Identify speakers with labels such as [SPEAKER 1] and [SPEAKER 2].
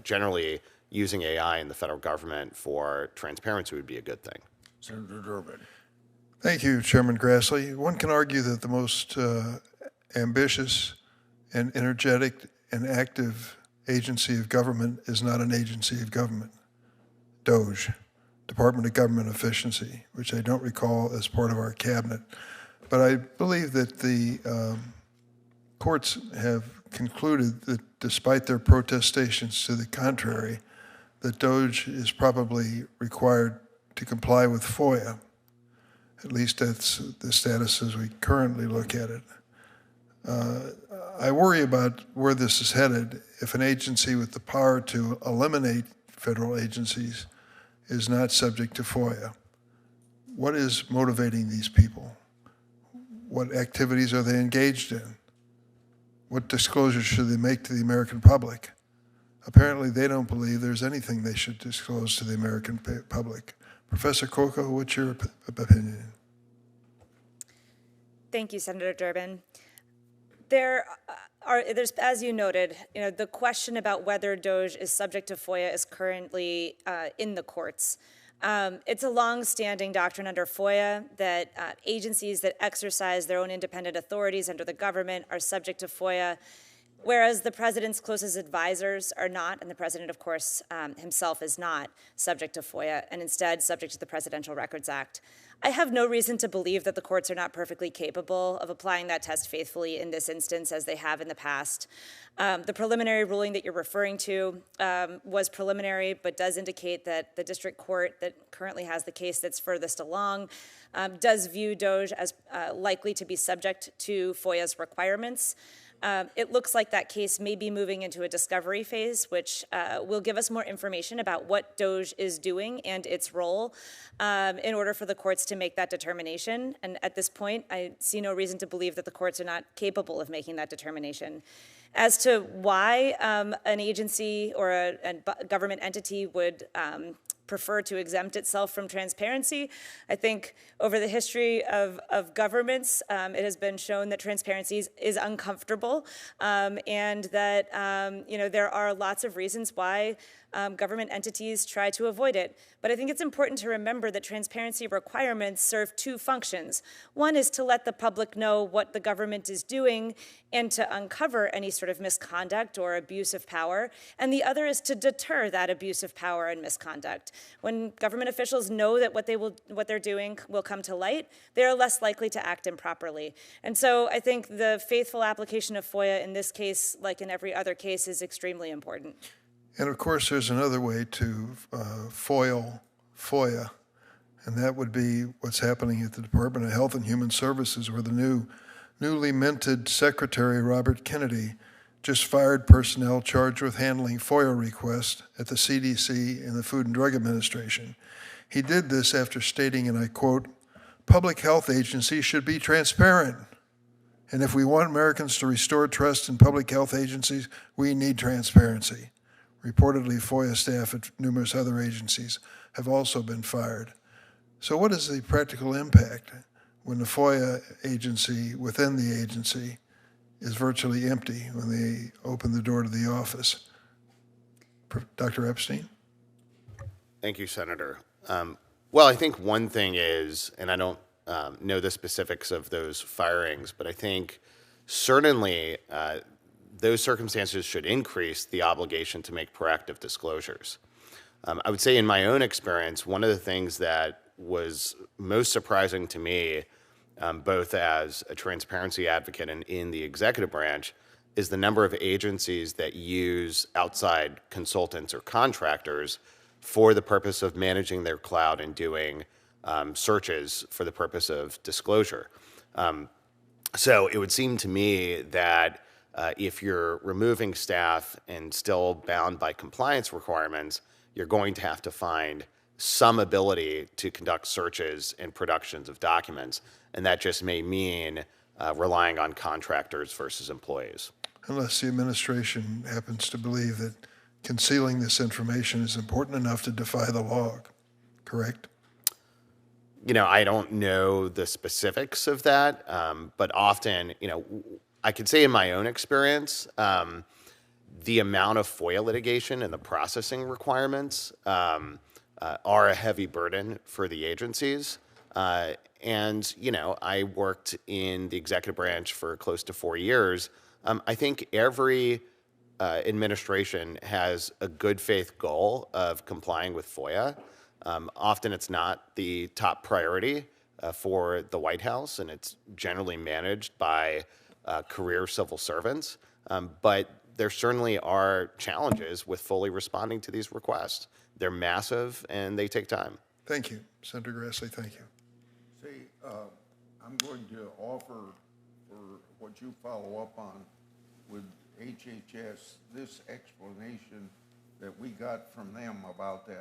[SPEAKER 1] generally using AI in the federal government for transparency would be a good thing.
[SPEAKER 2] Senator Durbin.
[SPEAKER 3] Thank you, Chairman Grassley. One can argue that the most ambitious and energetic and active agency of government is not an agency of government. DOGE, Department of Government Efficiency, which I don't recall as part of our cabinet. But I believe that the courts have concluded that despite their protestations to the contrary, that DOGE is probably required to comply with FOIA. At least that's the status as we currently look at it. I worry about where this is headed if an agency with the power to eliminate federal agencies is not subject to FOIA. What is motivating these people? What activities are they engaged in? What disclosures should they make to the American public? Apparently, they don't believe there's anything they should disclose to the American public. Professor Coco, what's your opinion?
[SPEAKER 4] Thank you, Senator Durbin. There's, as you noted, the question about whether DOGE is subject to FOIA is currently in the courts. It's a long-standing doctrine under FOIA that agencies that exercise their own independent authorities under the government are subject to FOIA, whereas the president's closest advisors are not, and the president, of course, himself is not subject to FOIA, and instead subject to the Presidential Records Act. I have no reason to believe that the courts are not perfectly capable of applying that test faithfully in this instance as they have in the past. The preliminary ruling that you're referring to was preliminary, but does indicate that the district court that currently has the case that's furthest along does view DOGE as likely to be subject to FOIA's requirements. It looks like that case may be moving into a discovery phase, which will give us more information about what DOGE is doing and its role in order for the courts to make that determination. And at this point, I see no reason to believe that the courts are not capable of making that determination. As to why an agency or a government entity would prefer to exempt itself from transparency, I think over the history of governments, it has been shown that transparency is uncomfortable, and that there are lots of reasons why government entities try to avoid it. But I think it's important to remember that transparency requirements serve two functions. One is to let the public know what the government is doing and to uncover any sort of misconduct or abuse of power. And the other is to deter that abuse of power and misconduct. When government officials know that what they're doing will come to light, they are less likely to act improperly. And so I think the faithful application of FOIA in this case, like in every other case, is extremely important.
[SPEAKER 3] And of course, there's another way to foil FOIA, and that would be what's happening at the Department of Health and Human Services, where the newly minted Secretary Robert Kennedy just fired personnel charged with handling FOIA requests at the CDC and the Food and Drug Administration. He did this after stating, and I quote, "Public health agencies should be transparent. And if we want Americans to restore trust in public health agencies, we need transparency." Reportedly, FOIA staff at numerous other agencies have also been fired. So what is the practical impact when the FOIA agency within the agency is virtually empty when they open the door to the office? Dr. Epstein?
[SPEAKER 1] Thank you, Senator. Well, I think one thing is, and I don't know the specifics of those firings, but I think certainly those circumstances should increase the obligation to make proactive disclosures. I would say in my own experience, one of the things that was most surprising to me, both as a transparency advocate and in the executive branch, is the number of agencies that use outside consultants or contractors for the purpose of managing their cloud and doing searches for the purpose of disclosure. So it would seem to me that if you're removing staff and still bound by compliance requirements, you're going to have to find some ability to conduct searches and productions of documents, and that just may mean relying on contractors versus employees.
[SPEAKER 3] Unless the administration happens to believe that concealing this information is important enough to defy the law, correct?
[SPEAKER 1] I don't know the specifics of that, but often, I could say in my own experience, the amount of FOIA litigation and the processing requirements are a heavy burden for the agencies. And, you know, I worked in the executive branch for close to 4 years. I think every administration has a good faith goal of complying with FOIA. Often it's not the top priority for the White House, and it's generally managed by career civil servants. But there certainly are challenges with fully responding to these requests. They're massive and they take time.
[SPEAKER 3] Thank you, Senator Grassley. Thank you.
[SPEAKER 2] See, I'm going to offer for what you follow up on with HHS, this explanation that we got from them about that